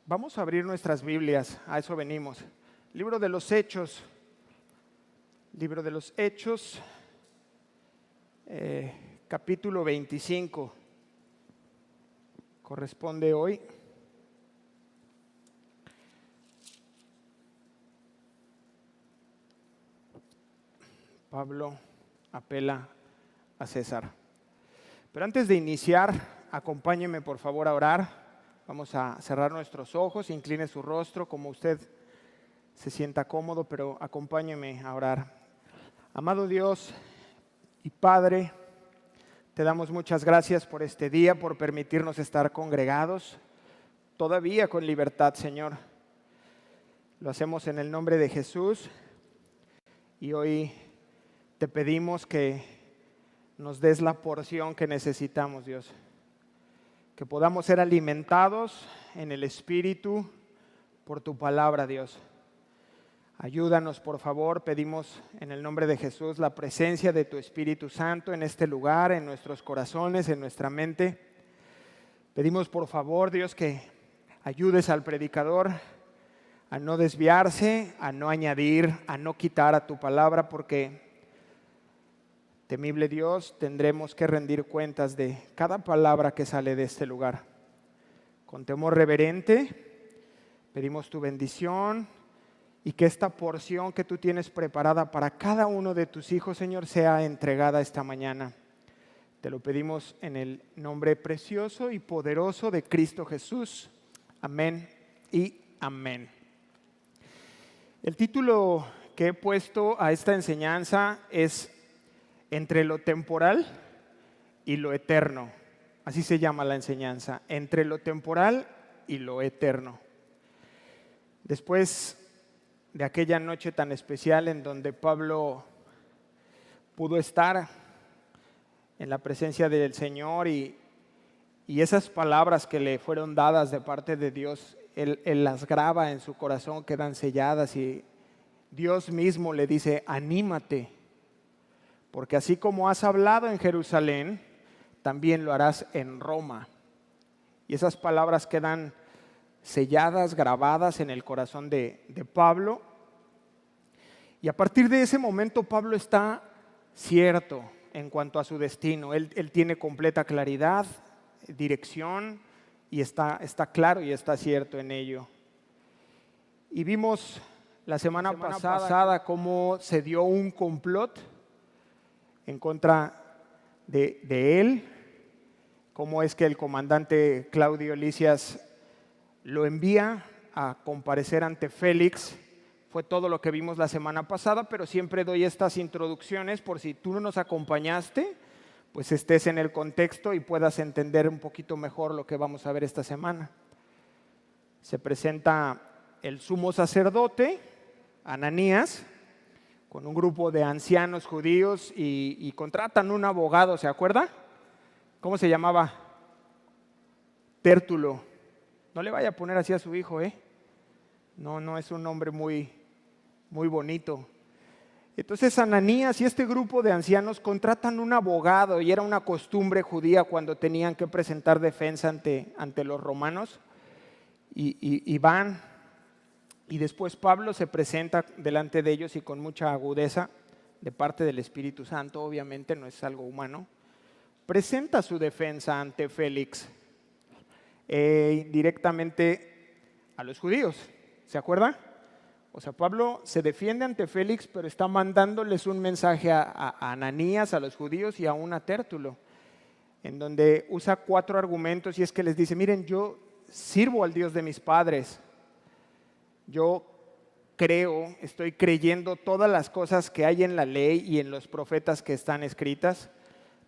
Vamos a abrir nuestras Biblias, a eso venimos. Libro de los Hechos, capítulo 25, corresponde hoy. Pablo apela a César. Pero antes de iniciar, acompáñeme por favor a orar. Vamos a cerrar nuestros ojos, incline su rostro como usted se sienta cómodo, pero acompáñeme a orar. Amado Dios y Padre, te damos muchas gracias por este día, por permitirnos estar congregados, todavía con libertad, Señor. Lo hacemos en el nombre de Jesús y hoy te pedimos que nos des la porción que necesitamos, Dios. Que podamos ser alimentados en el Espíritu por tu palabra, Dios. Ayúdanos, por favor, pedimos en el nombre de Jesús la presencia de tu Espíritu Santo en este lugar, en nuestros corazones, en nuestra mente. Pedimos, por favor, Dios, que ayudes al predicador a no desviarse, a no añadir, a no quitar a tu palabra, porque temible Dios, tendremos que rendir cuentas de cada palabra que sale de este lugar. Con temor reverente, pedimos tu bendición y que esta porción que tú tienes preparada para cada uno de tus hijos, Señor, sea entregada esta mañana. Te lo pedimos en el nombre precioso y poderoso de Cristo Jesús. Amén y amén. El título que he puesto a esta enseñanza es Entre lo temporal y lo eterno. Así se llama la enseñanza, entre lo temporal y lo eterno. Después de aquella noche tan especial en donde Pablo pudo estar en la presencia del Señor y esas palabras que le fueron dadas de parte de Dios, él las graba en su corazón, quedan selladas y Dios mismo le dice, anímate. Porque así como has hablado en Jerusalén, también lo harás en Roma. Y esas palabras quedan selladas, grabadas en el corazón de Pablo. Y a partir de ese momento Pablo está cierto en cuanto a su destino. Él tiene completa claridad, dirección y está claro y está cierto en ello. Y vimos la semana pasada cómo se dio un complot en contra de él, cómo es que el comandante Claudio Lisias lo envía a comparecer ante Félix. Fue todo lo que vimos la semana pasada, pero siempre doy estas introducciones por si tú no nos acompañaste, pues estés en el contexto y puedas entender un poquito mejor lo que vamos a ver esta semana. Se presenta el sumo sacerdote, Ananías, con un grupo de ancianos judíos y contratan un abogado, ¿se acuerda? ¿Cómo se llamaba? Tértulo. No le vaya a poner así a su hijo, ¿eh? No es un nombre muy bonito. Entonces Ananías y este grupo de ancianos contratan un abogado y era una costumbre judía cuando tenían que presentar defensa ante los romanos y van. Y después Pablo se presenta delante de ellos y con mucha agudeza, de parte del Espíritu Santo, obviamente no es algo humano, presenta su defensa ante Félix directamente a los judíos. ¿Se acuerda? O sea, Pablo se defiende ante Félix, pero está mandándoles un mensaje a Ananías, a los judíos y aún a Tértulo, en donde usa 4 argumentos y es que les dice, miren, yo sirvo al Dios de mis padres. Yo estoy creyendo todas las cosas que hay en la ley y en los profetas que están escritas.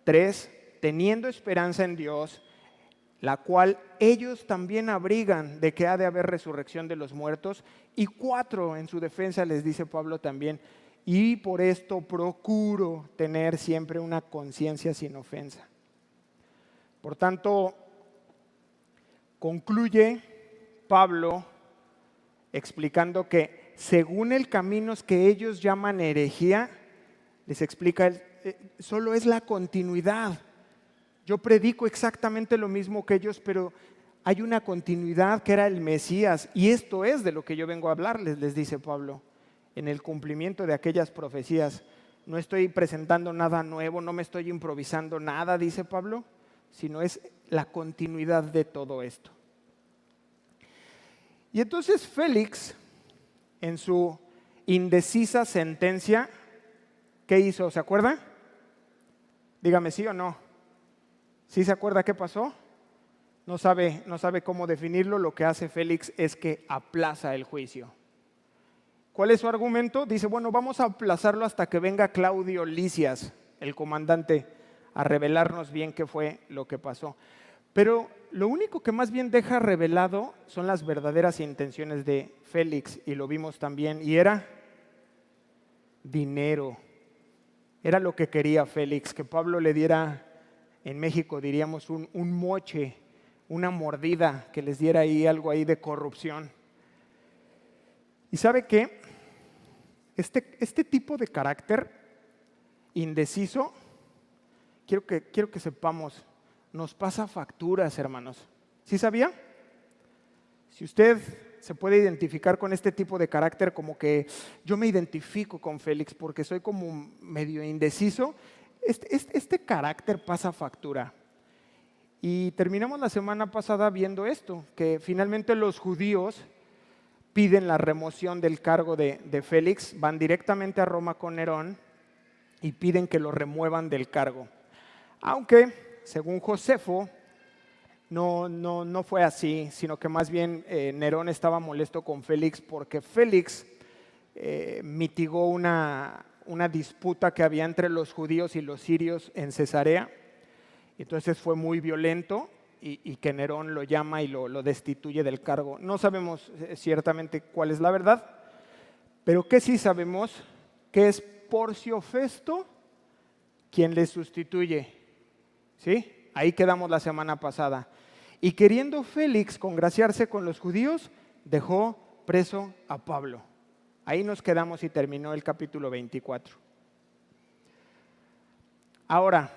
3, teniendo esperanza en Dios, la cual ellos también abrigan de que ha de haber resurrección de los muertos. Y 4, en su defensa les dice Pablo también, y por esto procuro tener siempre una conciencia sin ofensa. Por tanto, concluye Pablo explicando que según el camino que ellos llaman herejía, les explica, solo es la continuidad. Yo predico exactamente lo mismo que ellos, pero hay una continuidad que era el Mesías, y esto es de lo que yo vengo a hablarles, les dice Pablo, en el cumplimiento de aquellas profecías. No estoy presentando nada nuevo, no me estoy improvisando nada, dice Pablo, sino es la continuidad de todo esto. Y entonces Félix, en su indecisa sentencia, ¿qué hizo? ¿Se acuerda? Dígame sí o no. ¿Sí se acuerda qué pasó? No sabe cómo definirlo. Lo que hace Félix es que aplaza el juicio. ¿Cuál es su argumento? Dice, bueno, vamos a aplazarlo hasta que venga Claudio Lisias, el comandante, a revelarnos bien qué fue lo que pasó. Pero lo único que más bien deja revelado son las verdaderas intenciones de Félix, y lo vimos también, y era dinero. Era lo que quería Félix, que Pablo le diera, en México diríamos, un moche, una mordida, que les diera ahí algo ahí de corrupción. ¿Y sabe qué? Este tipo de carácter indeciso, quiero que sepamos, nos pasa facturas, hermanos. ¿Sí sabía? Si usted se puede identificar con este tipo de carácter, como que yo me identifico con Félix porque soy como medio indeciso, este carácter pasa factura. Y terminamos la semana pasada viendo esto, que finalmente los judíos piden la remoción del cargo de Félix, van directamente a Roma con Nerón y piden que lo remuevan del cargo. Aunque, según Josefo, no fue así, sino que más bien Nerón estaba molesto con Félix porque Félix mitigó una disputa que había entre los judíos y los sirios en Cesarea. Entonces fue muy violento y que Nerón lo llama y lo destituye del cargo. No sabemos ciertamente cuál es la verdad, pero que sí sabemos que es Porcio Festo quien le sustituye. ¿Sí? Ahí quedamos la semana pasada. Y queriendo Félix congraciarse con los judíos, dejó preso a Pablo. Ahí nos quedamos y terminó el capítulo 24. Ahora,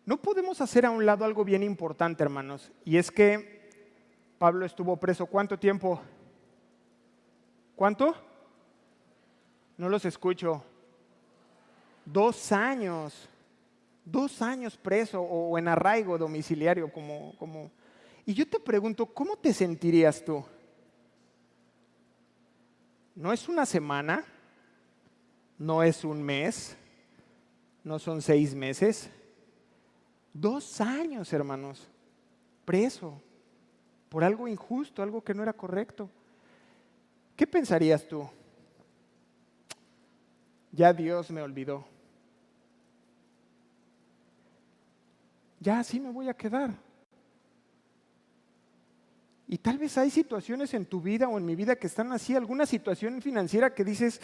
no podemos hacer a un lado algo bien importante, hermanos, y es que Pablo estuvo preso ¿cuánto tiempo? ¿Cuánto? No los escucho. 2 años. 2 años preso o en arraigo domiciliario. Y yo te pregunto, ¿cómo te sentirías tú? No es una semana, no es un mes, no son 6 meses. 2 años, hermanos, preso por algo injusto, algo que no era correcto. ¿Qué pensarías tú? Ya Dios me olvidó. Ya así me voy a quedar. Y tal vez hay situaciones en tu vida o en mi vida que están así, alguna situación financiera que dices,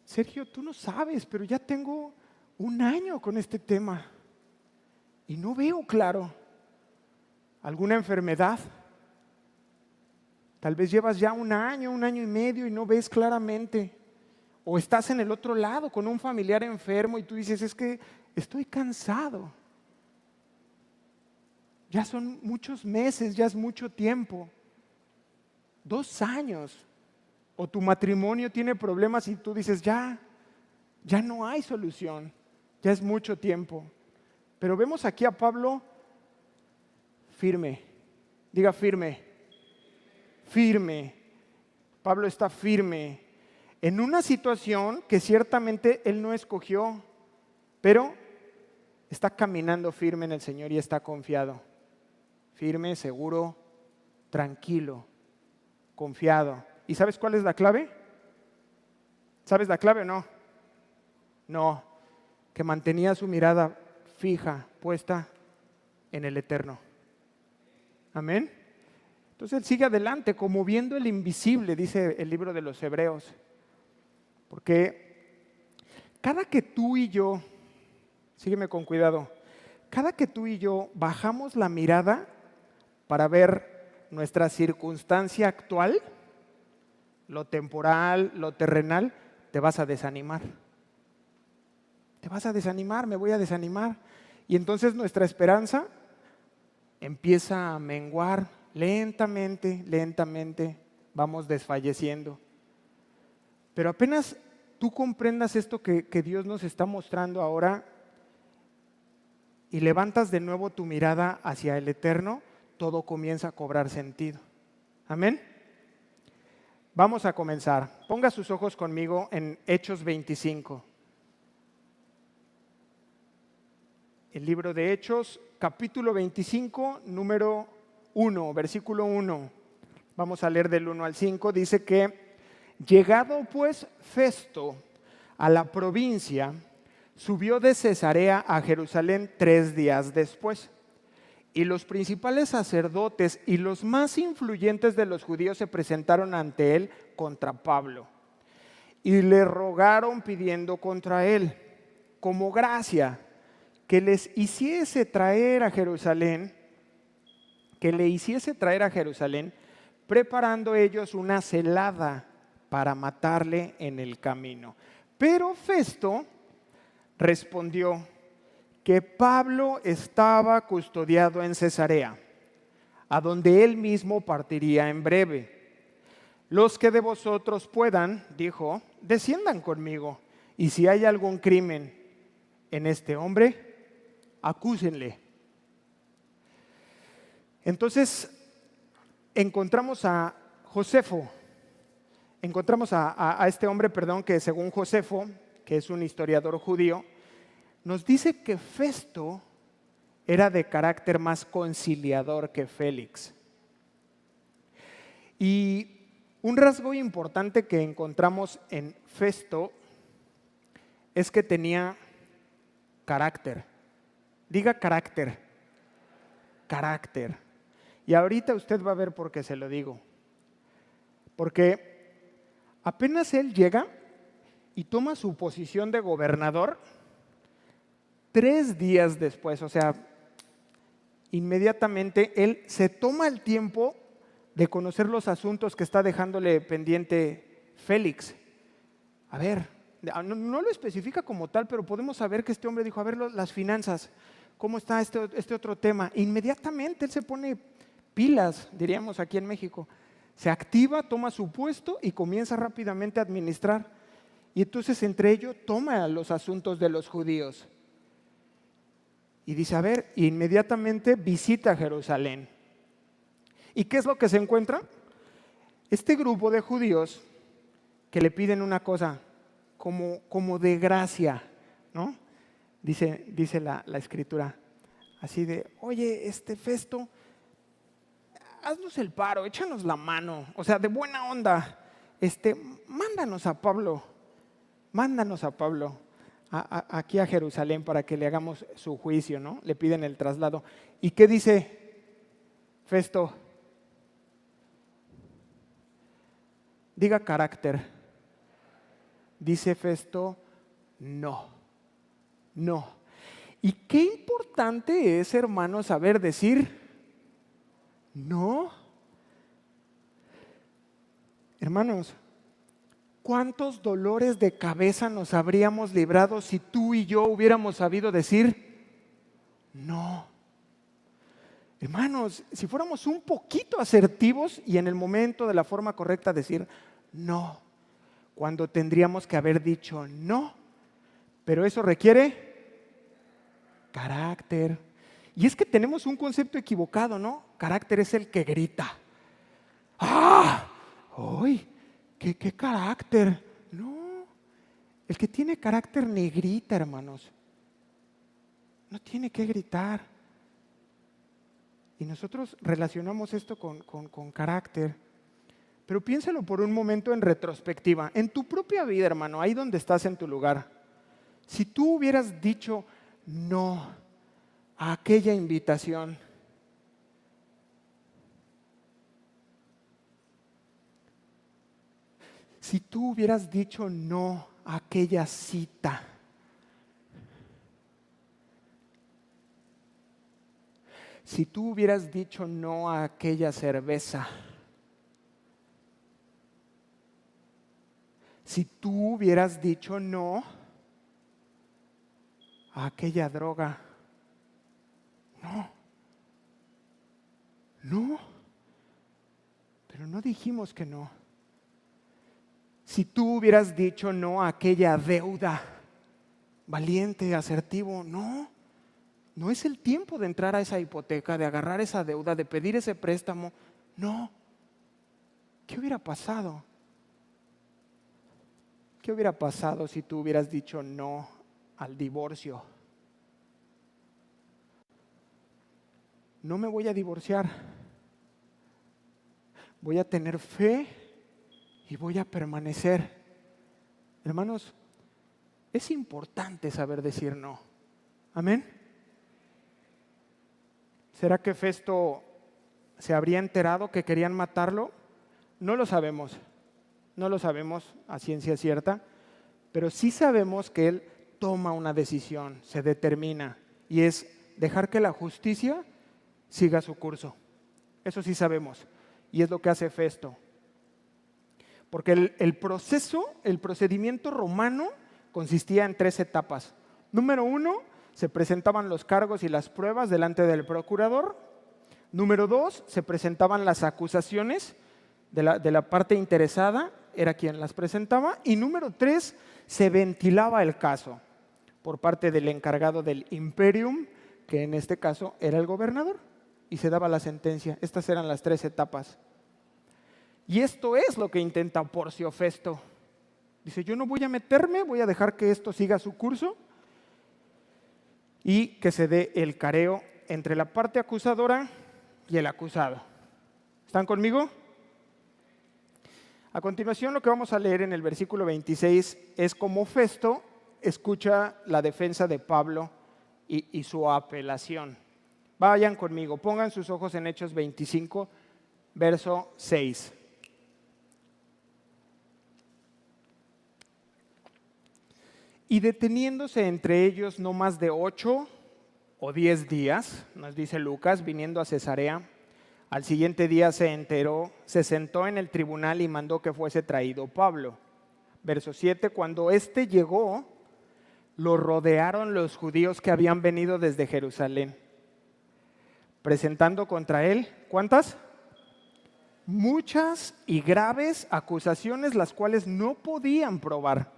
Sergio, tú no sabes, pero ya tengo 1 año con este tema y no veo claro. ¿Alguna enfermedad? Tal vez llevas ya 1 año, 1 año y medio y no ves claramente. O estás en el otro lado con un familiar enfermo y tú dices, es que estoy cansado. Ya son muchos meses, ya es mucho tiempo. 2 años. O tu matrimonio tiene problemas y tú dices, ya no hay solución. Ya es mucho tiempo. Pero vemos aquí a Pablo firme. Diga firme. Firme. Pablo está firme en una situación que ciertamente él no escogió, pero está caminando firme en el Señor y está confiado. Firme, seguro, tranquilo, confiado. ¿Y sabes cuál es la clave? ¿Sabes la clave o no? No, que mantenía su mirada fija, puesta en el eterno. Amén. Entonces él sigue adelante, como viendo el invisible, dice el libro de los Hebreos. Porque cada que tú y yo, sígueme con cuidado, cada que tú y yo bajamos la mirada para ver nuestra circunstancia actual, lo temporal, lo terrenal, te vas a desanimar. Te vas a desanimar, me voy a desanimar. Y entonces nuestra esperanza empieza a menguar lentamente, lentamente, vamos desfalleciendo. Pero apenas tú comprendas esto que Dios nos está mostrando ahora y levantas de nuevo tu mirada hacia el eterno, todo comienza a cobrar sentido. Amén. Vamos a comenzar. Ponga sus ojos conmigo en Hechos 25. El libro de Hechos, capítulo 25, número 1, versículo 1. Vamos a leer del 1 al 5. Dice que, llegado pues Festo a la provincia, subió de Cesarea a Jerusalén 3 días después. Y los principales sacerdotes y los más influyentes de los judíos se presentaron ante él contra Pablo. Y le rogaron pidiendo contra él, como gracia, que les hiciese traer a Jerusalén, preparando ellos una celada para matarle en el camino. Pero Festo respondió que Pablo estaba custodiado en Cesarea, a donde él mismo partiría en breve. Los que de vosotros puedan, dijo, desciendan conmigo, y si hay algún crimen en este hombre, acúsenle. Entonces encontramos a Josefo, a este hombre, que según Josefo, que es un historiador judío, nos dice que Festo era de carácter más conciliador que Félix. Y un rasgo importante que encontramos en Festo es que tenía carácter. Diga carácter. Carácter. Y ahorita usted va a ver por qué se lo digo. Porque apenas él llega y toma su posición de gobernador, 3 días después, o sea, inmediatamente él se toma el tiempo de conocer los asuntos que está dejándole pendiente Félix. A ver, no lo especifica como tal, pero podemos saber que este hombre dijo, a ver, las finanzas, ¿cómo está este otro tema? Inmediatamente él se pone pilas, diríamos aquí en México. Se activa, toma su puesto y comienza rápidamente a administrar. Y entonces entre ellos toma los asuntos de los judíos. Y dice, a ver, inmediatamente visita Jerusalén. ¿Y qué es lo que se encuentra? Este grupo de judíos que le piden una cosa como de gracia, ¿no? Dice la escritura, así de, oye, Festo, haznos el paro, échanos la mano, o sea, de buena onda, mándanos a Pablo aquí a Jerusalén para que le hagamos su juicio, ¿no? Le piden el traslado. ¿Y qué dice Festo? Diga carácter. Dice Festo, no. Y qué importante es, hermanos, saber decir no. Hermanos, ¿cuántos dolores de cabeza nos habríamos librado si tú y yo hubiéramos sabido decir no? Hermanos, si fuéramos un poquito asertivos y en el momento de la forma correcta decir no, cuando tendríamos que haber dicho no, pero eso requiere carácter. Y es que tenemos un concepto equivocado, ¿no? Carácter es el que grita. ¡Ah! ¡Ay! ¿Qué carácter? No, el que tiene carácter ni grita, hermanos. No tiene que gritar. Y nosotros relacionamos esto con carácter. Pero piénsalo por un momento en retrospectiva. En tu propia vida, hermano, ahí donde estás en tu lugar. Si tú hubieras dicho no a aquella invitación, si tú hubieras dicho no a aquella cita, si tú hubieras dicho no a aquella cerveza, si tú hubieras dicho no a aquella droga, no. dijimos que no. Si tú hubieras dicho no a aquella deuda, valiente, asertivo, no es el tiempo de entrar a esa hipoteca, de agarrar esa deuda, de pedir ese préstamo. No. ¿Qué hubiera pasado? ¿Qué hubiera pasado si tú hubieras dicho no al divorcio? No me voy a divorciar. Voy a tener fe y voy a permanecer. Hermanos, es importante saber decir no. Amén. ¿Será que Festo se habría enterado que querían matarlo? No lo sabemos. No lo sabemos a ciencia cierta, pero sí sabemos que él toma una decisión, se determina, y es dejar que la justicia siga su curso. Eso sí sabemos, y es lo que hace Festo. Porque el procedimiento romano consistía en 3 etapas. Número 1, se presentaban los cargos y las pruebas delante del procurador. Número 2, se presentaban las acusaciones de la parte interesada, era quien las presentaba. Y número 3, se ventilaba el caso por parte del encargado del imperium, que en este caso era el gobernador, y se daba la sentencia. Estas eran las 3 etapas. Y esto es lo que intenta Porcio Festo. Dice, yo no voy a meterme, voy a dejar que esto siga su curso y que se dé el careo entre la parte acusadora y el acusado. ¿Están conmigo? A continuación, lo que vamos a leer en el versículo 26 es cómo Festo escucha la defensa de Pablo y su apelación. Vayan conmigo, pongan sus ojos en Hechos 25, verso 6. Y deteniéndose entre ellos no más de 8 o 10 días, nos dice Lucas, viniendo a Cesarea, al siguiente día se sentó en el tribunal y mandó que fuese traído Pablo. Verso 7, cuando éste llegó, lo rodearon los judíos que habían venido desde Jerusalén, presentando contra él, ¿cuántas? Muchas y graves acusaciones, las cuales no podían probar.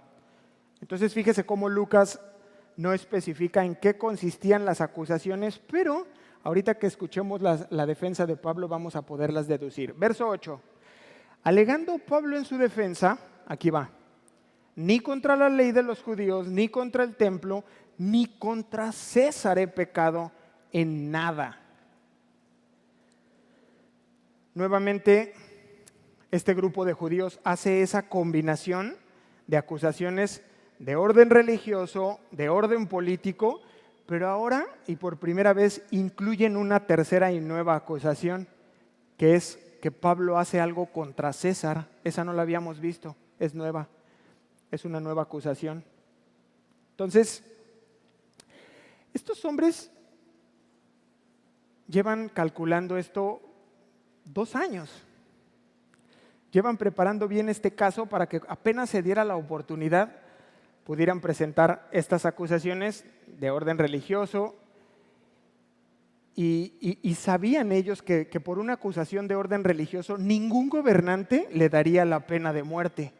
Entonces fíjese cómo Lucas no especifica en qué consistían las acusaciones, pero ahorita que escuchemos la defensa de Pablo vamos a poderlas deducir. Verso 8. Alegando Pablo en su defensa, aquí va, ni contra la ley de los judíos, ni contra el templo, ni contra César he pecado en nada. Nuevamente, este grupo de judíos hace esa combinación de acusaciones de orden religioso, de orden político, pero ahora y por primera vez incluyen una tercera y nueva acusación, que es que Pablo hace algo contra César. Esa no la habíamos visto, es nueva, es una nueva acusación. Entonces, estos hombres llevan calculando esto 2 años. Llevan preparando bien este caso para que apenas se diera la oportunidad pudieran presentar estas acusaciones de orden religioso y sabían ellos que por una acusación de orden religioso ningún gobernante le daría la pena de muerte,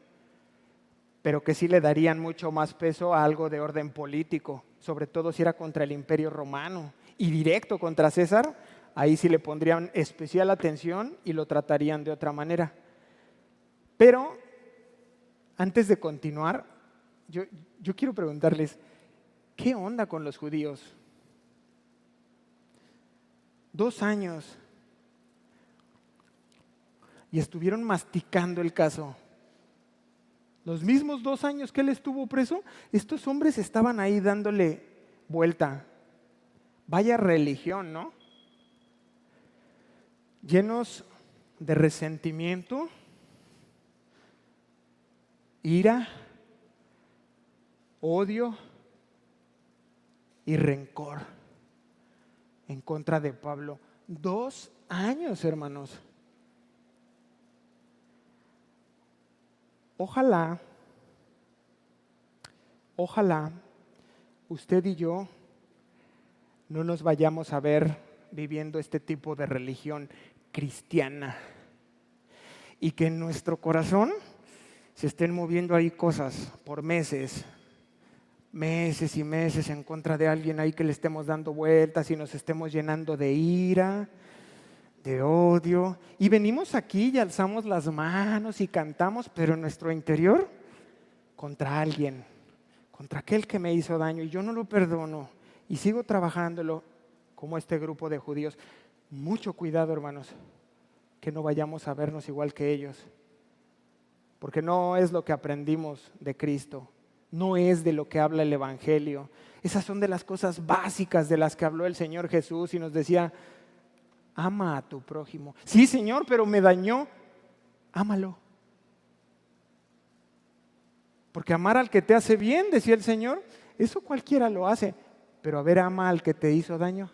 pero que sí le darían mucho más peso a algo de orden político, sobre todo si era contra el Imperio Romano y directo contra César, ahí sí le pondrían especial atención y lo tratarían de otra manera. Pero antes de continuar, yo quiero preguntarles, ¿qué onda con los judíos? 2 años y estuvieron masticando el caso. Los mismos 2 años que él estuvo preso, estos hombres estaban ahí dándole vuelta. Vaya religión, ¿no? Llenos de resentimiento, ira, odio y rencor en contra de Pablo. 2 años, hermanos. Ojalá usted y yo no nos vayamos a ver viviendo este tipo de religión cristiana. y que en nuestro corazón se estén moviendo ahí cosas por meses, meses y meses en contra de alguien ahí que le estemos dando vueltas y nos estemos llenando de ira, de odio. Y venimos aquí y alzamos las manos y cantamos, pero en nuestro interior contra alguien, contra aquel que me hizo daño y yo no lo perdono y sigo trabajándolo como este grupo de judíos. Mucho cuidado, hermanos, que no vayamos a vernos igual que ellos, porque no es lo que aprendimos de Cristo, no es de lo que habla el Evangelio. Esas son de las cosas básicas de las que habló el Señor Jesús y nos decía, ama a tu prójimo. Sí, Señor, pero me dañó, ámalo. Porque amar al que te hace bien, decía el Señor, eso cualquiera lo hace, pero a ver, ama al que te hizo daño.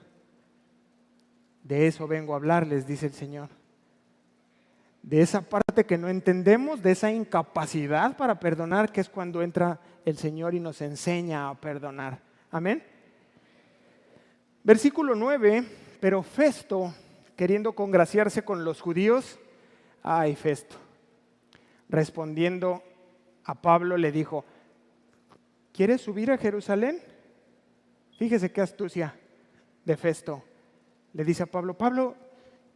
De eso vengo a hablarles, dice el Señor. De esa parte que no entendemos, de esa incapacidad para perdonar, que es cuando entra el Señor y nos enseña a perdonar. Amén. Versículo 9, pero Festo, queriendo congraciarse con los judíos, ay Festo, respondiendo a Pablo le dijo, ¿quieres subir a Jerusalén? Fíjese qué astucia de Festo. Le dice a Pablo, Pablo,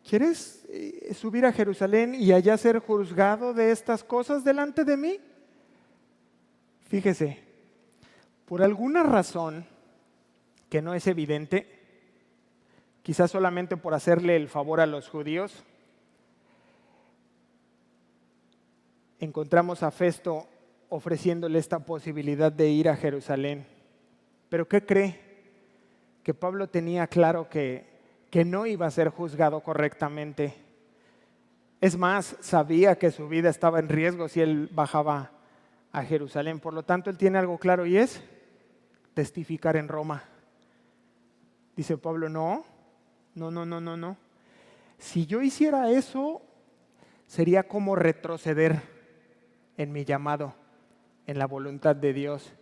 ¿quieres subir a Jerusalén y allá ser juzgado de estas cosas delante de mí? Fíjese, por alguna razón que no es evidente, quizás solamente por hacerle el favor a los judíos, encontramos a Festo ofreciéndole esta posibilidad de ir a Jerusalén. ¿Pero qué cree? Que Pablo tenía claro que no iba a ser juzgado correctamente. Es más, sabía que su vida estaba en riesgo si él bajaba a Jerusalén. Por lo tanto, él tiene algo claro y es testificar en Roma. Dice Pablo, no. Si yo hiciera eso, sería como retroceder en mi llamado, en la voluntad de Dios.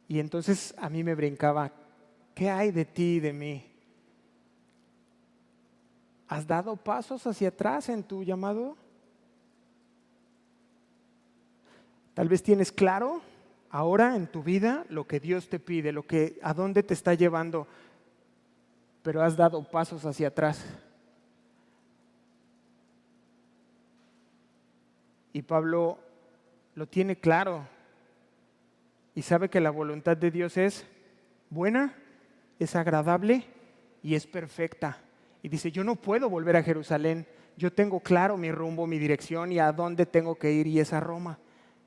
Y entonces a mí me brincaba, ¿qué hay de ti y de mí? ¿Has dado pasos hacia atrás en tu llamado? Tal vez tienes claro ahora en tu vida lo que Dios te pide, a dónde te está llevando, pero has dado pasos hacia atrás. Y Pablo lo tiene claro y sabe que la voluntad de Dios es buena, es agradable y es perfecta. Y dice, yo no puedo volver a Jerusalén, yo tengo claro mi rumbo, mi dirección y a dónde tengo que ir y es a Roma.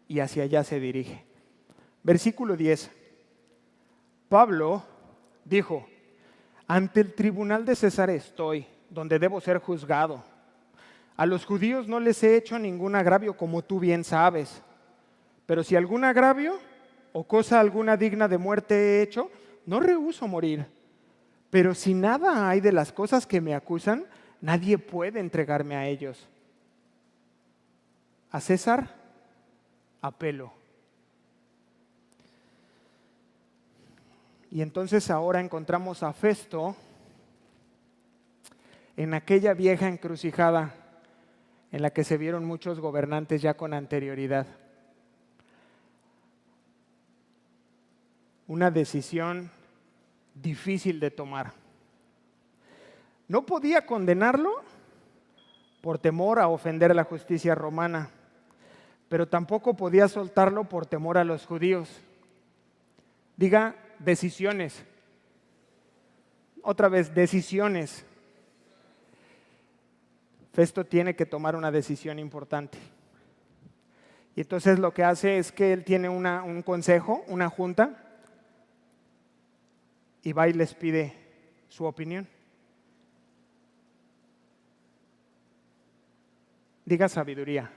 Y hacia allá se dirige. Versículo 10. Pablo dijo, ante el tribunal de César estoy, donde debo ser juzgado. A los judíos no les he hecho ningún agravio, como tú bien sabes. Pero si algún agravio o cosa alguna digna de muerte he hecho, no rehúso morir. Pero si nada hay de las cosas que me acusan, nadie puede entregarme a ellos. A César apelo. Y entonces ahora encontramos a Festo en aquella vieja encrucijada en la que se vieron muchos gobernantes ya con anterioridad. Una decisión difícil de tomar. No podía condenarlo por temor a ofender a la justicia romana, pero tampoco podía soltarlo por temor a los judíos. Diga decisiones. Otra vez, decisiones. Festo tiene que tomar una decisión importante. Y entonces lo que hace es que él tiene un consejo, una junta, y va y les pide su opinión. Diga sabiduría.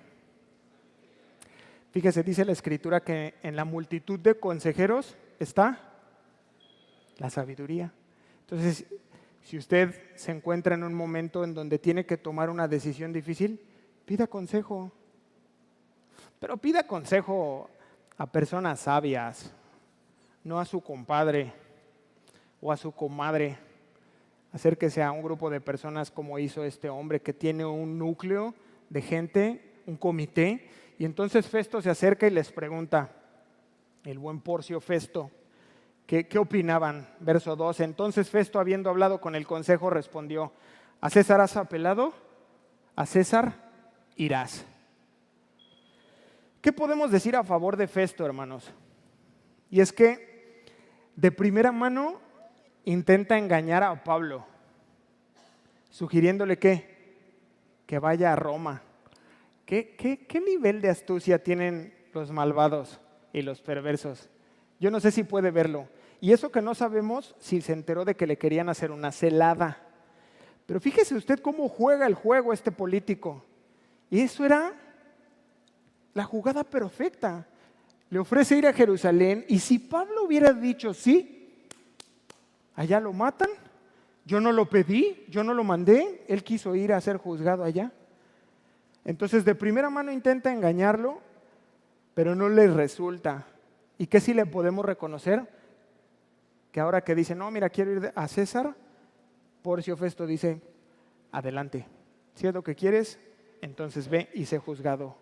Fíjese, dice la Escritura que en la multitud de consejeros está la sabiduría. Entonces, si usted se encuentra en un momento en donde tiene que tomar una decisión difícil, pida consejo. Pero pida consejo a personas sabias, no a su compadre o a su comadre. Acérquese a un grupo de personas como hizo este hombre que tiene un núcleo de gente, un comité, y entonces Festo se acerca y les pregunta, el buen Porcio Festo, ¿qué opinaban? Verso 12. Entonces Festo, habiendo hablado con el consejo, respondió, ¿a César has apelado? A César irás. ¿Qué podemos decir a favor de Festo, hermanos? Y es que de primera mano intenta engañar a Pablo, sugiriéndole que vaya a Roma. ¿Qué nivel de astucia tienen los malvados y los perversos? Yo no sé si puede verlo. Y eso que no sabemos si se enteró de que le querían hacer una celada. Pero fíjese usted cómo juega el juego este político. Y eso era la jugada perfecta. Le ofrece ir a Jerusalén y si Pablo hubiera dicho sí, allá lo matan, yo no lo pedí, yo no lo mandé, él quiso ir a ser juzgado allá. Entonces de primera mano intenta engañarlo, pero no le resulta. ¿Y qué sí le podemos reconocer? Que ahora que dice, no, mira, quiero ir a César, Porcio Festo dice, adelante, si es lo que quieres, entonces ve y sé juzgado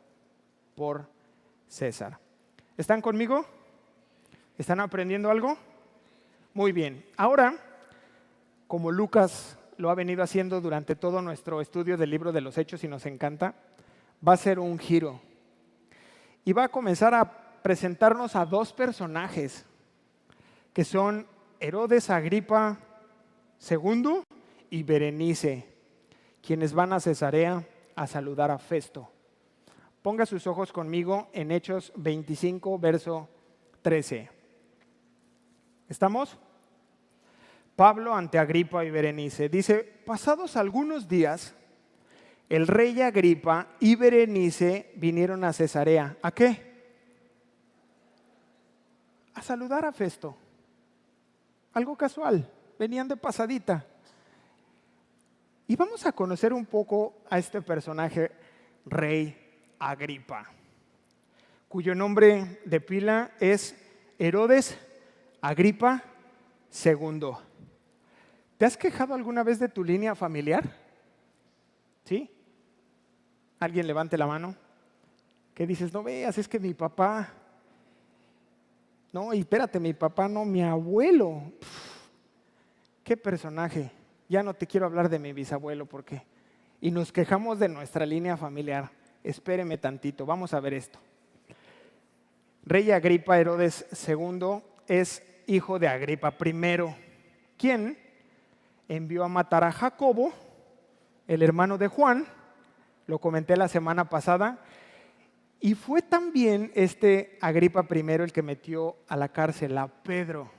por César. ¿Están conmigo? ¿Están aprendiendo algo? Muy bien. Ahora, como Lucas lo ha venido haciendo durante todo nuestro estudio del libro de los Hechos y nos encanta, va a ser un giro. Y va a comenzar a presentarnos a dos personajes que son Herodes Agripa II y Berenice, quienes van a Cesarea a saludar a Festo. Ponga sus ojos conmigo en Hechos 25, verso 13. ¿Estamos? Pablo ante Agripa y Berenice. Dice, pasados algunos días, el rey Agripa y Berenice vinieron a Cesarea. ¿A qué? A saludar a Festo. Algo casual, venían de pasadita. Y vamos a conocer un poco a este personaje, rey Agripa, cuyo nombre de pila es Herodes Agripa II. ¿Te has quejado alguna vez de tu línea familiar? ¿Sí? ¿Alguien levante la mano? ¿Qué dices? No veas, es que mi papá... No, y espérate, mi papá no, mi abuelo. ¿Qué personaje? Ya no te quiero hablar de mi bisabuelo porque... Y nos quejamos de nuestra línea familiar. Espéreme tantito, vamos a ver esto. Rey Agripa Herodes II es hijo de Agripa I, quien envió a matar a Jacobo, el hermano de Juan, lo comenté la semana pasada, y fue también este Agripa I el que metió a la cárcel a Pedro.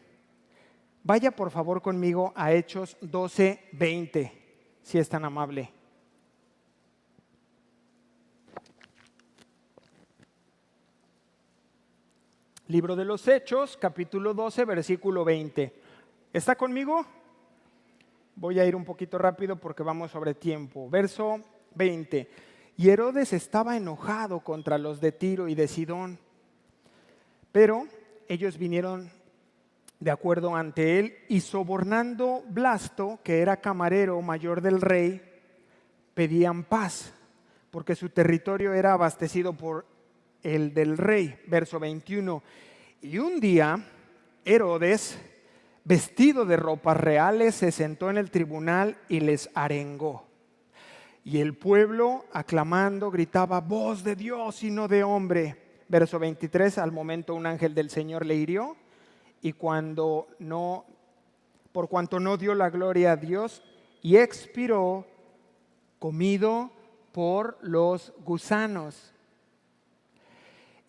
Vaya por favor conmigo a Hechos 12:20, si es tan amable. Libro de los Hechos, capítulo 12, versículo 20. ¿Está conmigo? Voy a ir un poquito rápido porque vamos sobre tiempo. Verso 20. Y Herodes estaba enojado contra los de Tiro y de Sidón, pero ellos vinieron de acuerdo ante él y sobornando Blasto, que era camarero mayor del rey, pedían paz, porque su territorio era abastecido por el del rey. Verso 21. Y un día Herodes, vestido de ropas reales, se sentó en el tribunal y les arengó. Y el pueblo, aclamando, gritaba, voz de Dios y no de hombre. Verso 23, al momento un ángel del Señor le hirió, y por cuanto no dio la gloria a Dios, y expiró comido por los gusanos.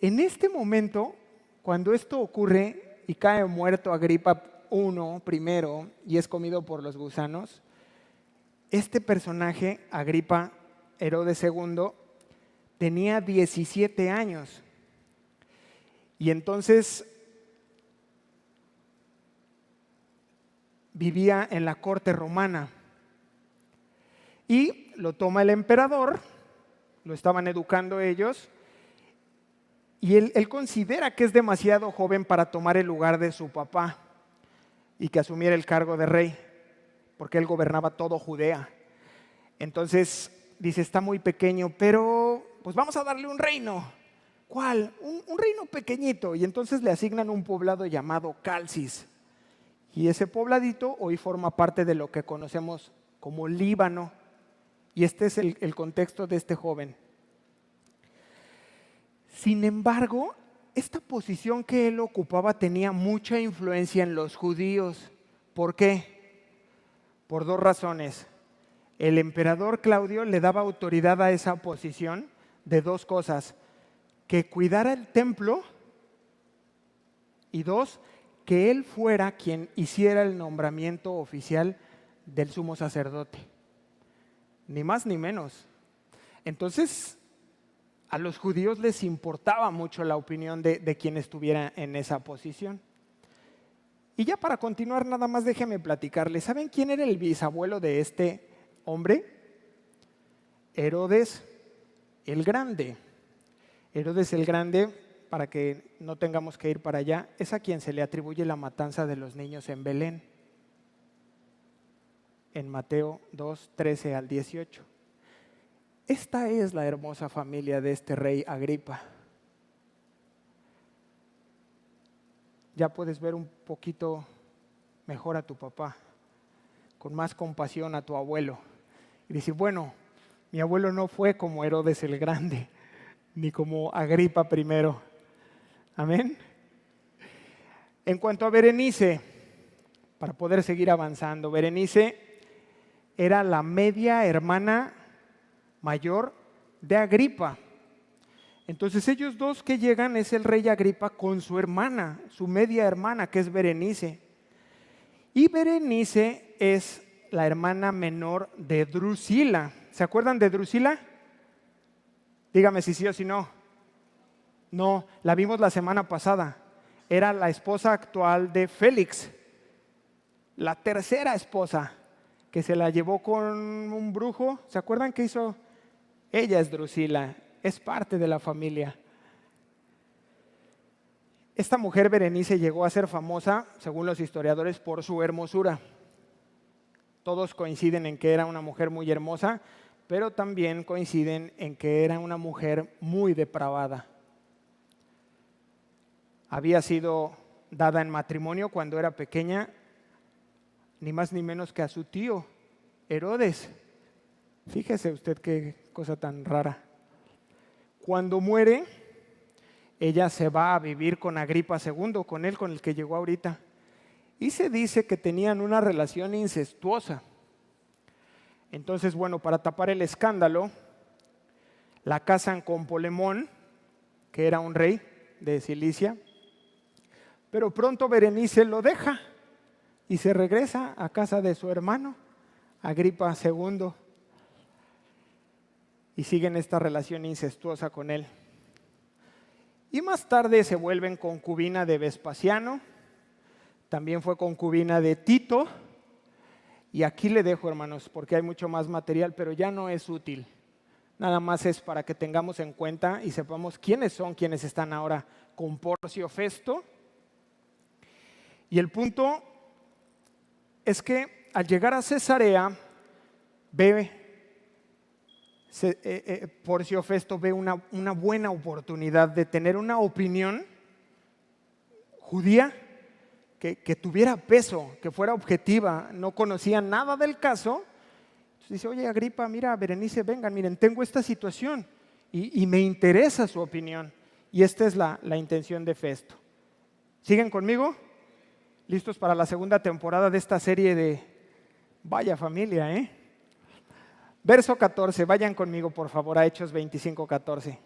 En este momento, cuando esto ocurre y cae muerto Agripa I primero y es comido por los gusanos, este personaje, Agripa Herodes II, tenía 17 años. Y entonces vivía en la corte romana. Y lo toma el emperador, lo estaban educando ellos, y él considera que es demasiado joven para tomar el lugar de su papá y que asumiera el cargo de rey, porque él gobernaba todo Judea. Entonces dice, está muy pequeño, pero pues vamos a darle un reino. ¿Cuál? Un reino pequeñito. Y entonces le asignan un poblado llamado Calcis. Y ese pobladito hoy forma parte de lo que conocemos como Líbano. Y este es el contexto de este joven. Sin embargo, esta posición que él ocupaba tenía mucha influencia en los judíos. ¿Por qué? Por dos razones. El emperador Claudio le daba autoridad a esa posición de dos cosas: que cuidara el templo, y dos, que él fuera quien hiciera el nombramiento oficial del sumo sacerdote. Ni más ni menos. Entonces, a los judíos les importaba mucho la opinión de quien estuviera en esa posición. Y ya para continuar, nada más déjenme platicarles. ¿Saben quién era el bisabuelo de este hombre? Herodes el Grande. Herodes el Grande, para que no tengamos que ir para allá, es a quien se le atribuye la matanza de los niños en Belén, en Mateo 2, 13 al 18. Esta es la hermosa familia de este rey Agripa. Ya puedes ver un poquito mejor a tu papá, con más compasión a tu abuelo, y decir, bueno, mi abuelo no fue como Herodes el Grande, ni como Agripa primero. Amén. En cuanto a Berenice, para poder seguir avanzando, Berenice era la media hermana mayor de Agripa. Entonces ellos dos que llegan es el rey Agripa con su hermana, su media hermana, que es Berenice. Y Berenice es la hermana menor de Drusila. ¿Se acuerdan de Drusila? Dígame si sí o si no. No, la vimos la semana pasada. Era la esposa actual de Félix, la tercera esposa, que se la llevó con un brujo. ¿Se acuerdan qué hizo? Ella es Drusila, es parte de la familia. Esta mujer Berenice llegó a ser famosa, según los historiadores, por su hermosura. Todos coinciden en que era una mujer muy hermosa, pero también coinciden en que era una mujer muy depravada. Había sido dada en matrimonio cuando era pequeña, ni más ni menos que a su tío, Herodes. Fíjese usted qué cosa tan rara. Cuando muere, ella se va a vivir con Agripa II, con él, con el que llegó ahorita. Y se dice que tenían una relación incestuosa. Entonces, bueno, para tapar el escándalo, la casan con Polemón, que era un rey de Cilicia. Pero pronto Berenice lo deja y se regresa a casa de su hermano, Agripa II. Y siguen esta relación incestuosa con él. Y más tarde se vuelven concubina de Vespasiano, también fue concubina de Tito. Y aquí le dejo, hermanos, porque hay mucho más material, pero ya no es útil. Nada más es para que tengamos en cuenta y sepamos quiénes son quienes están ahora con Porcio Festo. Y el punto es que al llegar a Cesarea, Porcio Festo ve una buena oportunidad de tener una opinión judía que tuviera peso, que fuera objetiva. No conocía nada del caso. Entonces dice, oye Agripa, mira, Berenice, vengan, miren, tengo esta situación y me interesa su opinión. Y esta es la intención de Festo. ¿Siguen conmigo? ¿Listos para la segunda temporada de esta serie de Vaya Familia, eh? Verso 14, vayan conmigo por favor a Hechos 25, 14.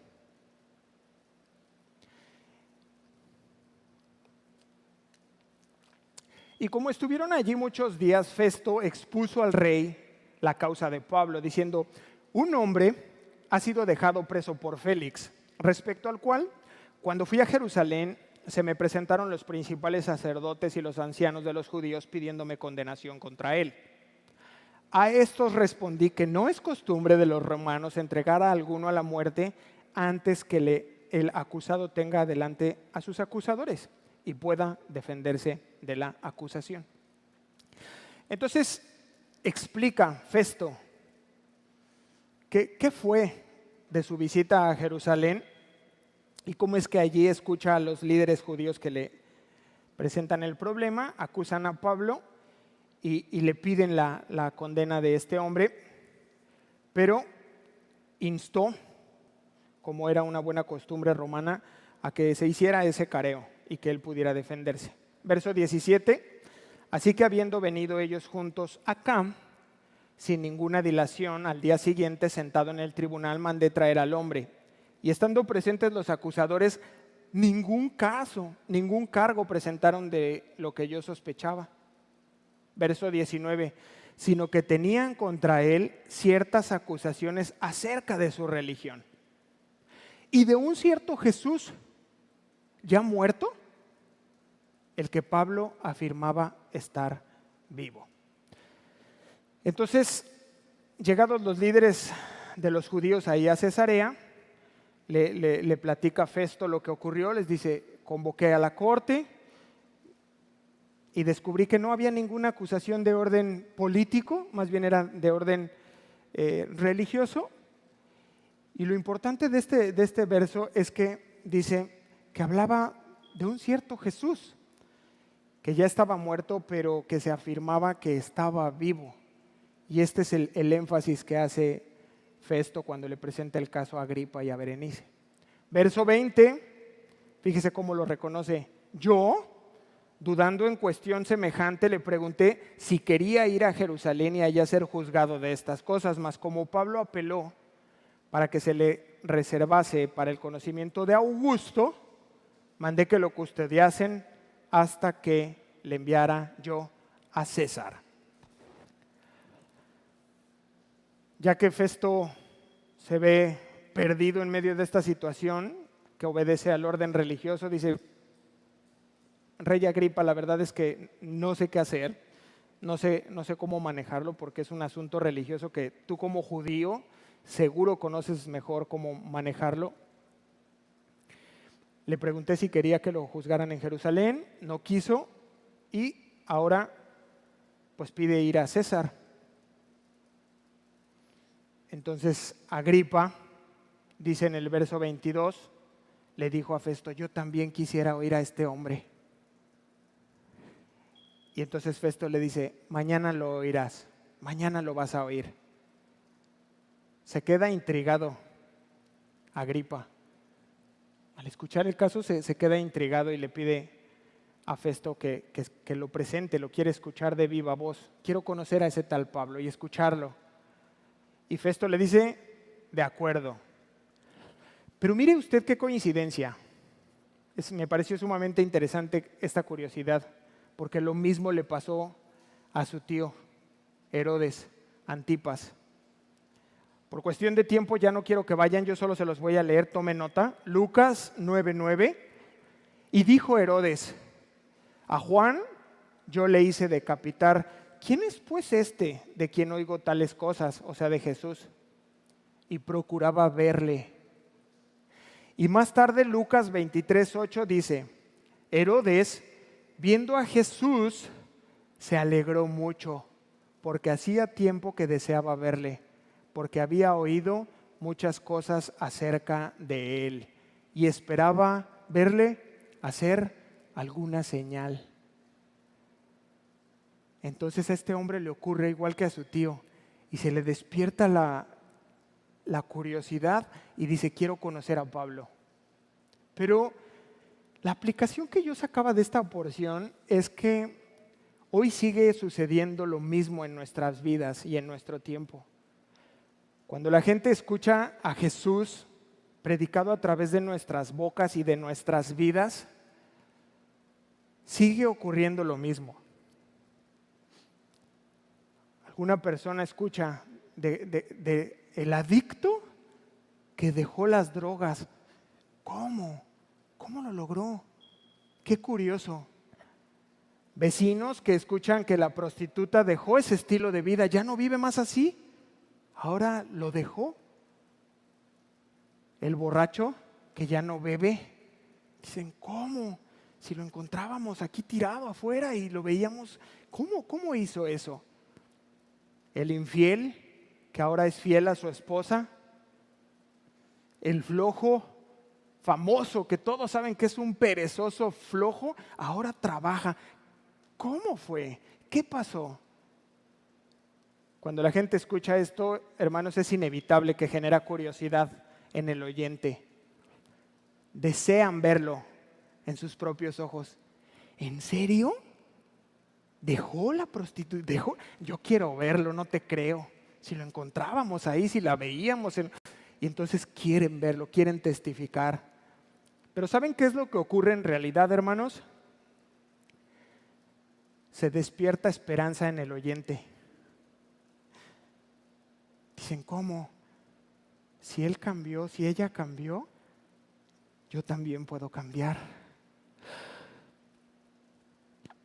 Y como estuvieron allí muchos días, Festo expuso al rey la causa de Pablo, diciendo, un hombre ha sido dejado preso por Félix, respecto al cual, cuando fui a Jerusalén, se me presentaron los principales sacerdotes y los ancianos de los judíos pidiéndome condenación contra él. A estos respondí que no es costumbre de los romanos entregar a alguno a la muerte antes que el acusado tenga delante a sus acusadores y pueda defenderse de la acusación. Entonces explica Festo ¿Qué fue de su visita a Jerusalén y cómo es que allí escucha a los líderes judíos que le presentan el problema, acusan a Pablo y le piden la condena de este hombre, pero instó, como era una buena costumbre romana, a que se hiciera ese careo y que él pudiera defenderse. Verso 17, así que habiendo venido ellos juntos acá, sin ninguna dilación, al día siguiente, sentado en el tribunal, mandé traer al hombre. Y estando presentes los acusadores, ningún cargo presentaron de lo que yo sospechaba. Verso 19, sino que tenían contra él ciertas acusaciones acerca de su religión. Y de un cierto Jesús, ya muerto, el que Pablo afirmaba estar vivo. Entonces, llegados los líderes de los judíos ahí a Cesarea, le platica a Festo lo que ocurrió, les dice, convoqué a la corte y descubrí que no había ninguna acusación de orden político, más bien era de orden religioso. Y lo importante de este verso es que dice que hablaba de un cierto Jesús, que ya estaba muerto, pero que se afirmaba que estaba vivo. Y este es el énfasis que hace Festo cuando le presenta el caso a Agripa y a Berenice. Verso 20, fíjese cómo lo reconoce. Yo, dudando en cuestión semejante, le pregunté si quería ir a Jerusalén y allá ser juzgado de estas cosas, mas como Pablo apeló para que se le reservase para el conocimiento de Augusto, mandé que lo custodiasen hasta que le enviara yo a César. Ya que Festo se ve perdido en medio de esta situación, que obedece al orden religioso, dice, Rey Agripa, la verdad es que no sé qué hacer, no sé cómo manejarlo porque es un asunto religioso que tú como judío seguro conoces mejor cómo manejarlo. Le pregunté si quería que lo juzgaran en Jerusalén, no quiso y ahora pues pide ir a César. Entonces Agripa, dice en el verso 22, le dijo a Festo, yo también quisiera oír a este hombre. Y entonces Festo le dice, mañana lo oirás, mañana lo vas a oír. Se queda intrigado Agripa. Al escuchar el caso se queda intrigado y le pide a Festo que lo presente, lo quiere escuchar de viva voz. Quiero conocer a ese tal Pablo y escucharlo. Y Festo le dice, de acuerdo. Pero mire usted qué coincidencia. Me pareció sumamente interesante esta curiosidad, porque lo mismo le pasó a su tío Herodes Antipas. Por cuestión de tiempo ya no quiero que vayan, yo solo se los voy a leer, tome nota. Lucas 9:9. Y dijo Herodes, a Juan yo le hice decapitar. ¿Quién es pues este de quien oigo tales cosas? O sea, de Jesús. Y procuraba verle. Y más tarde Lucas 23:8 dice, Herodes, viendo a Jesús, se alegró mucho, porque hacía tiempo que deseaba verle, porque había oído muchas cosas acerca de él y esperaba verle hacer alguna señal. Entonces a este hombre le ocurre igual que a su tío y se le despierta la curiosidad y dice, quiero conocer a Pablo. Pero la aplicación que yo sacaba de esta porción es que hoy sigue sucediendo lo mismo en nuestras vidas y en nuestro tiempo. Cuando la gente escucha a Jesús predicado a través de nuestras bocas y de nuestras vidas, sigue ocurriendo lo mismo. Alguna persona escucha de el adicto que dejó las drogas. ¿Cómo? ¿Cómo lo logró? Qué curioso. Vecinos que escuchan que la prostituta dejó ese estilo de vida, ya no vive más así, ahora lo dejó. El borracho que ya no bebe, dicen, ¿cómo? Si lo encontrábamos aquí tirado afuera y lo veíamos, ¿cómo hizo eso? El infiel que ahora es fiel a su esposa. El flojo famoso, que todos saben que es un perezoso flojo, ahora trabaja. ¿Cómo fue? ¿Qué pasó? Cuando la gente escucha esto, hermanos, es inevitable que genera curiosidad en el oyente. Desean verlo en sus propios ojos. ¿En serio? ¿Dejó la prostituta? ¿Dejó? Yo quiero verlo, no te creo. Si lo encontrábamos ahí, si la veíamos. Y entonces quieren verlo, quieren testificar. Pero ¿saben qué es lo que ocurre en realidad, hermanos? Se despierta esperanza en el oyente. Dicen, ¿cómo? Si él cambió, si ella cambió, yo también puedo cambiar.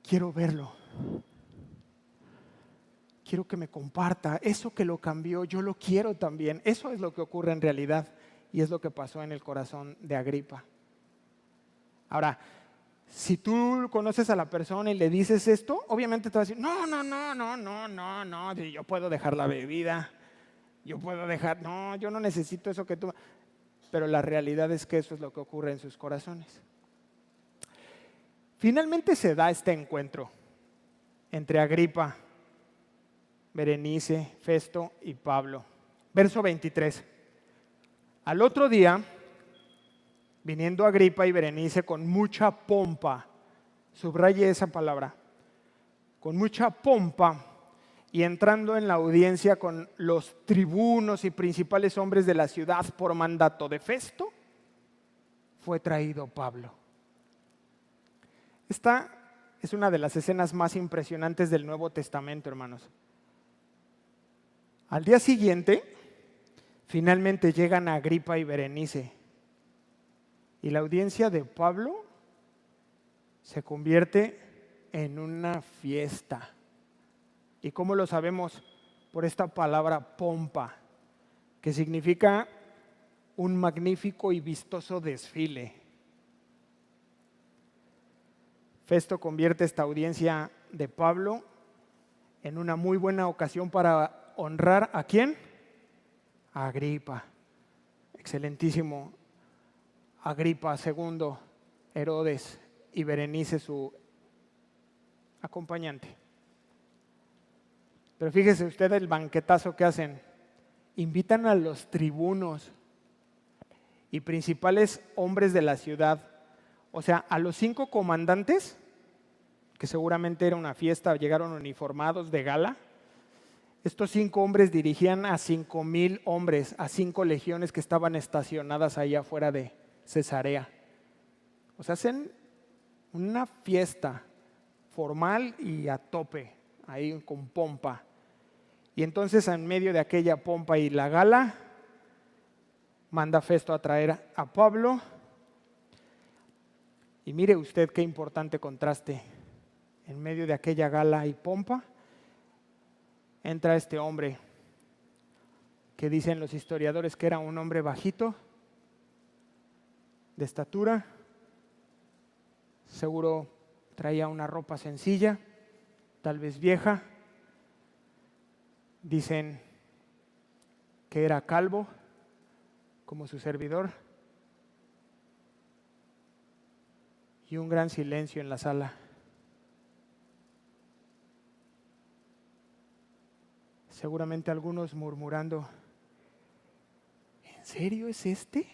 Quiero verlo. Quiero que me comparta. Eso que lo cambió, yo lo quiero también. Eso es lo que ocurre en realidad y es lo que pasó en el corazón de Agripa. Ahora, si tú conoces a la persona y le dices esto, obviamente te va a decir, no, yo puedo dejar la bebida, yo no necesito eso que tú. Pero la realidad es que eso es lo que ocurre en sus corazones. Finalmente se da este encuentro entre Agripa, Berenice, Festo y Pablo. Verso 23. Al otro día, viniendo Agripa y Berenice con mucha pompa, subraye esa palabra, con mucha pompa, y entrando en la audiencia con los tribunos y principales hombres de la ciudad por mandato de Festo, fue traído Pablo. Esta es una de las escenas más impresionantes del Nuevo Testamento, hermanos. Al día siguiente, finalmente llegan Agripa y Berenice, y la audiencia de Pablo se convierte en una fiesta. ¿Y cómo lo sabemos? Por esta palabra pompa, que significa un magnífico y vistoso desfile. Festo convierte esta audiencia de Pablo en una muy buena ocasión para honrar ¿a quién? A Agripa. Excelentísimo Agripa II, Herodes y Berenice su acompañante. Pero fíjese usted el banquetazo que hacen. Invitan a los tribunos y principales hombres de la ciudad, o sea, a los 5 comandantes, que seguramente era una fiesta, llegaron uniformados de gala. Estos 5 hombres dirigían a 5,000 hombres, a 5 legiones que estaban estacionadas ahí afuera de Cesarea. O sea, hacen una fiesta formal y a tope, ahí con pompa. Y entonces en medio de aquella pompa y la gala, manda Festo a traer a Pablo. Y mire usted qué importante contraste. En medio de aquella gala y pompa, entra este hombre que dicen los historiadores que era un hombre bajito, de estatura, seguro traía una ropa sencilla, tal vez vieja. Dicen que era calvo, como su servidor, y un gran silencio en la sala. Seguramente algunos murmurando, ¿en serio es este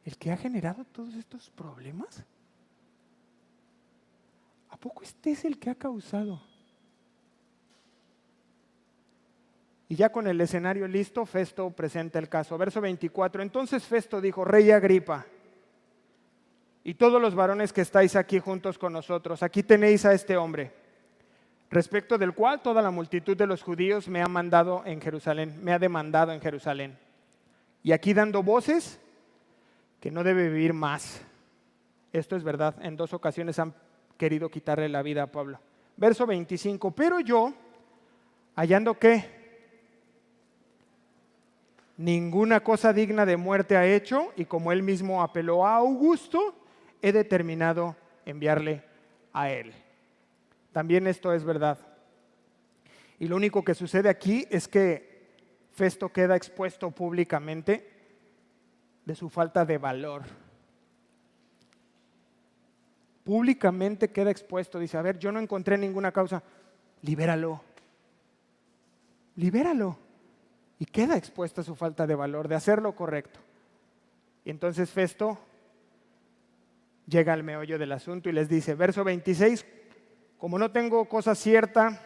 el que ha generado todos estos problemas? ¿A poco este es el que ha causado? Y ya con el escenario listo, Festo presenta el caso. Verso 24. Entonces Festo dijo, Rey Agripa, y todos los varones que estáis aquí juntos con nosotros, aquí tenéis a este hombre, respecto del cual toda la multitud de los judíos me ha demandado en Jerusalén. Y aquí dando voces que no debe vivir más. Esto es verdad, en 2 ocasiones han querido quitarle la vida a Pablo. Verso 25. Pero yo, hallando que ninguna cosa digna de muerte ha hecho, y como él mismo apeló a Augusto, he determinado enviarle a él. También esto es verdad. Y lo único que sucede aquí es que Festo queda expuesto públicamente de su falta de valor. Públicamente queda expuesto, dice, a ver, yo no encontré ninguna causa, libéralo, libéralo. Y queda expuesta su falta de valor, de hacer lo correcto. Y entonces Festo llega al meollo del asunto y les dice, verso 26, como no tengo cosa cierta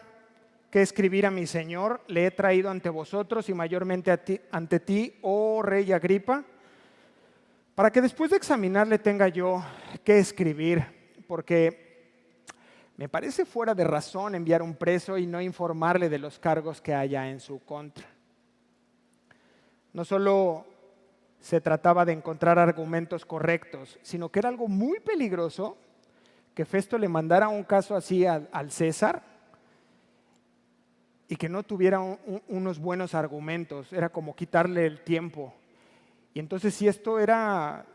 que escribir a mi Señor, le he traído ante vosotros y mayormente ante ti, oh rey Agripa, para que después de examinarle tenga yo que escribir, porque me parece fuera de razón enviar un preso y no informarle de los cargos que haya en su contra. No solo se trataba de encontrar argumentos correctos, sino que era algo muy peligroso que Festo le mandara un caso así al César y que no tuviera unos buenos argumentos. Era como quitarle el tiempo. Y entonces, si esto era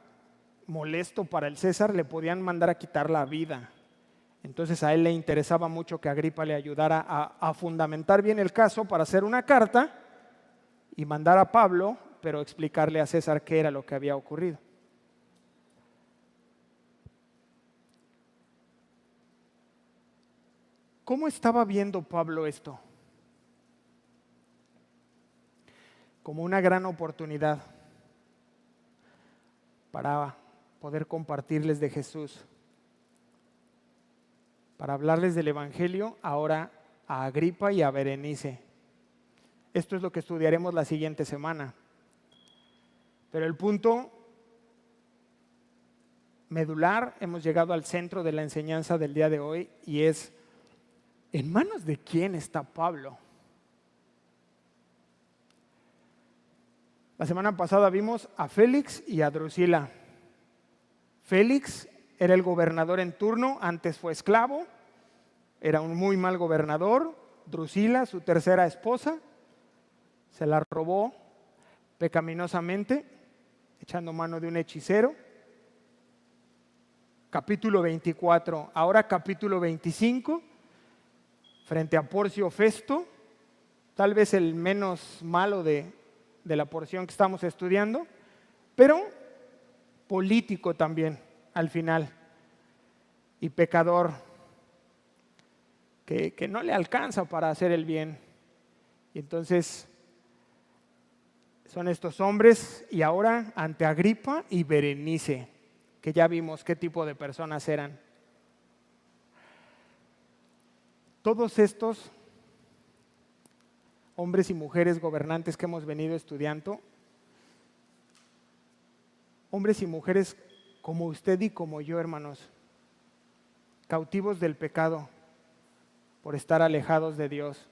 molesto para el César, le podían mandar a quitar la vida. Entonces a él le interesaba mucho que Agripa le ayudara a fundamentar bien el caso para hacer una carta y mandar a Pablo, pero explicarle a César qué era lo que había ocurrido. ¿Cómo estaba viendo Pablo esto? Como una gran oportunidad para poder compartirles de Jesús, para hablarles del Evangelio ahora a Agripa y a Berenice. Esto es lo que estudiaremos la siguiente semana. Pero el punto medular, hemos llegado al centro de la enseñanza del día de hoy, y es, ¿en manos de quién está Pablo? La semana pasada vimos a Félix y a Drusila. Félix era el gobernador en turno, antes fue esclavo, era un muy mal gobernador. Drusila, su tercera esposa, se la robó pecaminosamente, echando mano de un hechicero. Capítulo 24, ahora capítulo 25, frente a Porcio Festo, tal vez el menos malo de la porción que estamos estudiando, pero político también al final, y pecador, que no le alcanza para hacer el bien. Y entonces son estos hombres, y ahora ante Agripa y Berenice, que ya vimos qué tipo de personas eran. Todos estos hombres y mujeres gobernantes que hemos venido estudiando, hombres y mujeres como usted y como yo, hermanos, cautivos del pecado por estar alejados de Dios.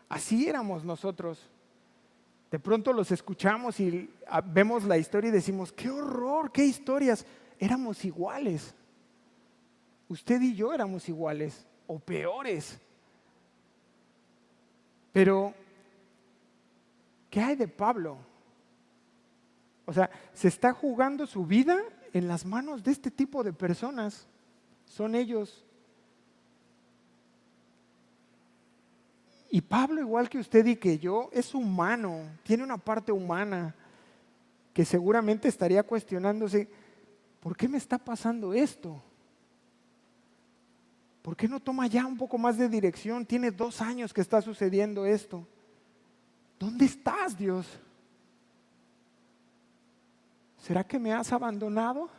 Así éramos nosotros. De pronto los escuchamos y vemos la historia y decimos, ¡qué horror! ¡Qué historias! Éramos iguales. Usted y yo éramos iguales o peores. Pero ¿qué hay de Pablo? O sea, se está jugando su vida en las manos de este tipo de personas. Son ellos. Y Pablo, igual que usted y que yo, es humano, tiene una parte humana que seguramente estaría cuestionándose, ¿por qué me está pasando esto? ¿Por qué no toma ya un poco más de dirección? Tiene 2 años que está sucediendo esto. ¿Dónde estás, Dios? ¿Será que me has abandonado?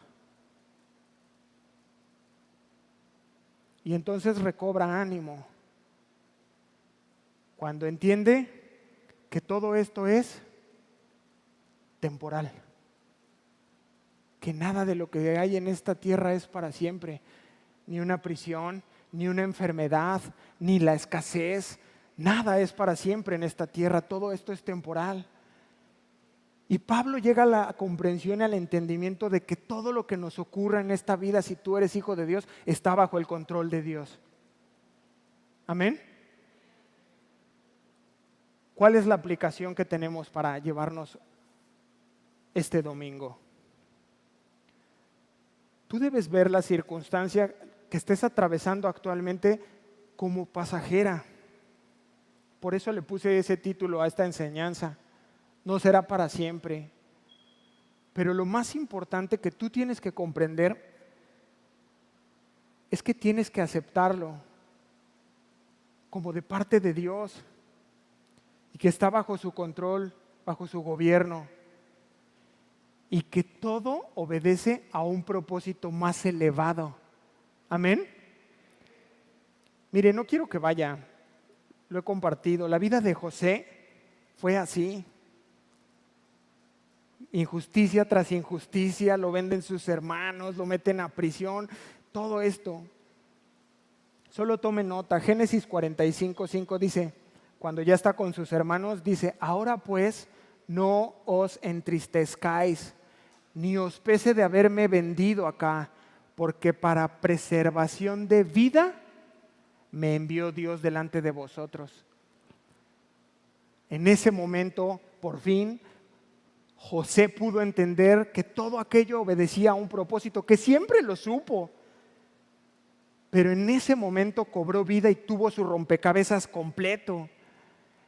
Y entonces recobra ánimo cuando entiende que todo esto es temporal, que nada de lo que hay en esta tierra es para siempre, ni una prisión, ni una enfermedad, ni la escasez, nada es para siempre en esta tierra, todo esto es temporal. Y Pablo llega a la comprensión y al entendimiento de que todo lo que nos ocurra en esta vida, si tú eres hijo de Dios, está bajo el control de Dios. Amén. ¿Cuál es la aplicación que tenemos para llevarnos este domingo? Tú debes ver la circunstancia que estés atravesando actualmente como pasajera. Por eso le puse ese título a esta enseñanza. no será para siempre. Pero lo más importante que tú tienes que comprender es que tienes que aceptarlo como de parte de Dios y que está bajo su control, bajo su gobierno y que todo obedece a un propósito más elevado. Amén. Mire, no quiero que vaya, lo he compartido. La vida de José fue así. Injusticia tras injusticia, lo venden sus hermanos, lo meten a prisión, todo esto. Solo tome nota, Génesis 45:5 dice, cuando ya está con sus hermanos, dice, ahora pues no os entristezcáis, ni os pese de haberme vendido acá, porque para preservación de vida me envió Dios delante de vosotros. En ese momento, por fin, José pudo entender que todo aquello obedecía a un propósito, que siempre lo supo. Pero en ese momento cobró vida y tuvo su rompecabezas completo.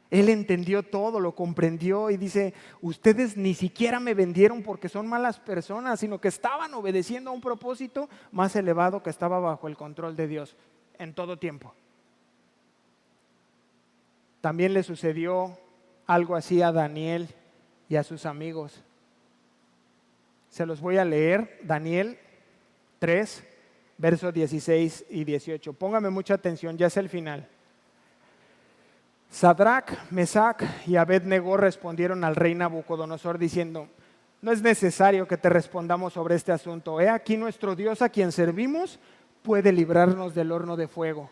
Él entendió todo, lo comprendió y dice, ustedes ni siquiera me vendieron porque son malas personas, sino que estaban obedeciendo a un propósito más elevado que estaba bajo el control de Dios en todo tiempo. También le sucedió algo así a Daniel y a sus amigos. Se los voy a leer, Daniel 3, versos 16 y 18. Póngame mucha atención, ya es el final. Sadrac, Mesac y Abed-Negó respondieron al rey Nabucodonosor diciendo, no es necesario que te respondamos sobre este asunto. He aquí nuestro Dios a quien servimos puede librarnos del horno de fuego.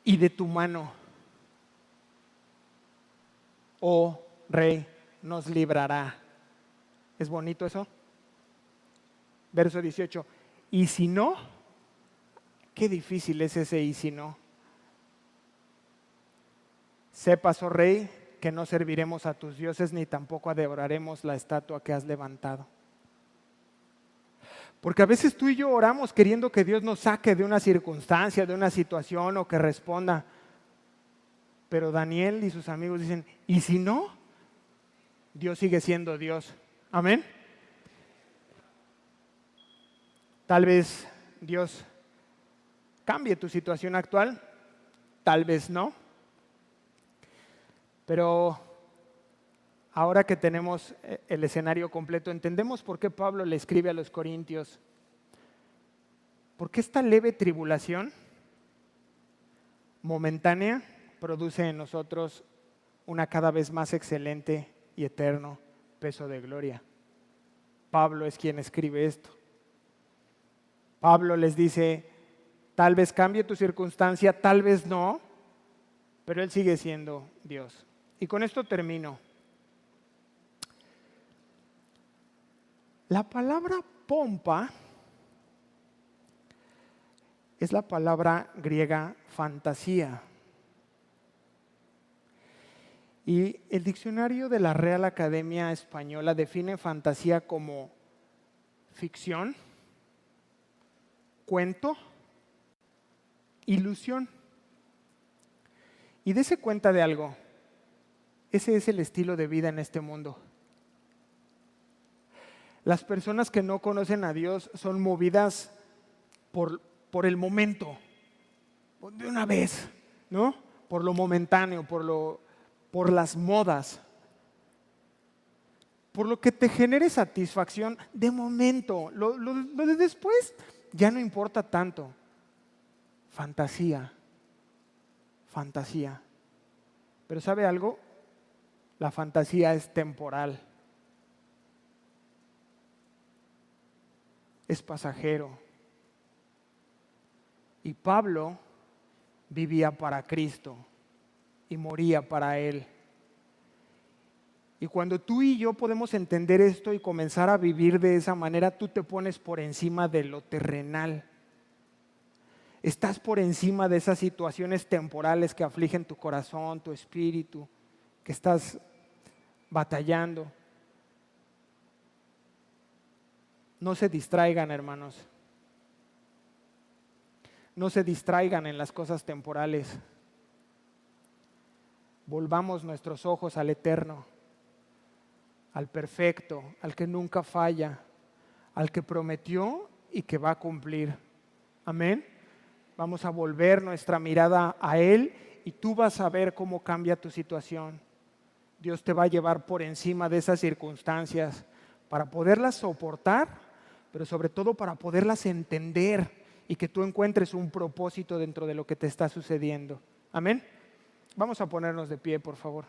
Y de tu mano, oh rey, nos librará. ¿Es bonito eso? Verso 18. Y si no, qué difícil es ese y si no. Sepas, oh rey, que no serviremos a tus dioses ni tampoco adoraremos la estatua que has levantado. Porque a veces tú y yo oramos queriendo que Dios nos saque de una circunstancia, de una situación o que responda. Pero Daniel y sus amigos dicen, ¿y si no? Dios sigue siendo Dios. Amén. Tal vez Dios cambie tu situación actual, tal vez no. Pero ahora que tenemos el escenario completo, entendemos por qué Pablo le escribe a los Corintios. Porque esta leve tribulación momentánea produce en nosotros una cada vez más excelente y eterno peso de gloria. Pablo es quien escribe esto. Pablo les dice, tal vez cambie tu circunstancia, tal vez no, pero Él sigue siendo Dios. Y con esto termino. La palabra pompa es la palabra griega fantasía. Y el diccionario de la Real Academia Española define fantasía como ficción, cuento, ilusión. Y dése cuenta de algo, ese es el estilo de vida en este mundo. Las personas que no conocen a Dios son movidas por el momento, de una vez, ¿no? Por lo momentáneo, por las modas, por lo que te genere satisfacción de momento. Lo de después ya no importa tanto. Fantasía. Pero ¿sabe algo? La fantasía es temporal. Es pasajero. Y Pablo vivía para Cristo y moría para Él. Y cuando tú y yo podemos entender esto y comenzar a vivir de esa manera, tú te pones por encima de lo terrenal. Estás por encima de esas situaciones temporales que afligen tu corazón, tu espíritu, que estás batallando. No se distraigan, hermanos. No se distraigan en las cosas temporales. volvamos nuestros ojos al eterno, al perfecto, al que nunca falla, al que prometió y que va a cumplir. Amén. Vamos a volver nuestra mirada a Él y tú vas a ver cómo cambia tu situación. Dios te va a llevar por encima de esas circunstancias para poderlas soportar, pero sobre todo para poderlas entender y que tú encuentres un propósito dentro de lo que te está sucediendo. Amén. Vamos a ponernos de pie, por favor.